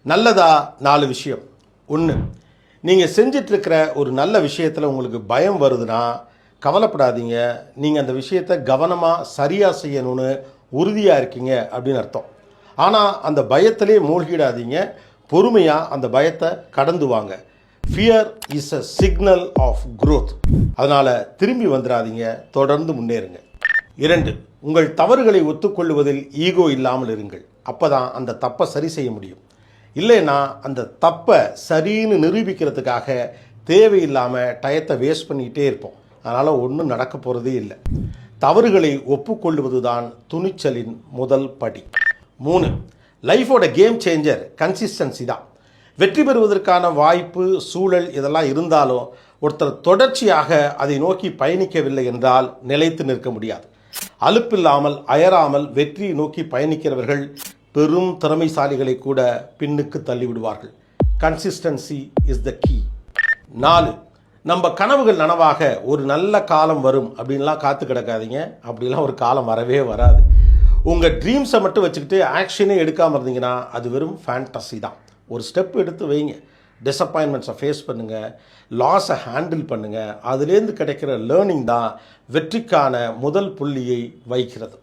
நல்லதா 4 விஷயம். 1, நீங்கள் செஞ்சிட்ருக்கிற ஒரு நல்ல விஷயத்தில் உங்களுக்கு பயம் வருதுன்னா கவலைப்படாதீங்க. நீங்கள் அந்த விஷயத்தை கவனமாக சரியாக செய்யணும்னு உறுதியாக இருக்கீங்க அப்படின்னு அர்த்தம். ஆனால் அந்த பயத்திலே மூழ்கிடாதீங்க. பொறுமையாக அந்த பயத்தை கடந்து வாங்க. Fear is a signal of growth. அதனால் திரும்பி வந்துடாதீங்க, தொடர்ந்து முன்னேறுங்க. 2, உங்கள் தவறுகளை ஒத்துக்கொள்வதில் ஈகோ இல்லாமல் இருங்கள். அப்போ தான் அந்த தப்பை சரி செய்ய முடியும். இல்லைன்னா அந்த தப்பை சரின்னு நிரூபிக்கிறதுக்காக தேவையில்லாமல் டயத்தை வேஸ்ட் பண்ணிக்கிட்டே இருப்போம். அதனால் ஒன்றும் நடக்க போகிறதே இல்லை. தவறுகளை ஒப்புக்கொள்வது தான் துணிச்சலின் முதல் படி. 3, லைஃபோட கேம் சேஞ்சர் கன்சிஸ்டன்சி தான். வெற்றி பெறுவதற்கான வாய்ப்பு, சூழல் இதெல்லாம் இருந்தாலும் ஒருத்தர் தொடர்ச்சியாக அதை நோக்கி பயணிக்கவில்லை என்றால் நிலைத்து நிற்க முடியாது. அலுப்பில்லாமல் அயராமல் வெற்றியை நோக்கி பயணிக்கிறவர்கள் பெரும் திறமைசாலிகளை கூட பின்னுக்கு தள்ளிவிடுவார்கள். Consistency is the key. 4, நம்ம கனவுகள் நனவாக ஒரு நல்ல காலம் வரும் அப்படின்லாம் காத்து கிடக்காதீங்க. அப்படிலாம் ஒரு காலம் வரவே வராது. உங்கள் ட்ரீம்ஸை மட்டும் வச்சுக்கிட்டு ஆக்ஷனே எடுக்காமல் இருந்தீங்கன்னா அது வெறும் ஃபேண்டசி தான். ஒரு ஸ்டெப் எடுத்து வைங்க. டிசப்பாயின்மெண்ட்ஸை ஃபேஸ் பண்ணுங்கள், லாஸை ஹேண்டில் பண்ணுங்கள். அதுலேருந்து கிடைக்கிற லேர்னிங் தான் வெற்றிக்கான முதல் புள்ளியை வைக்கிறது.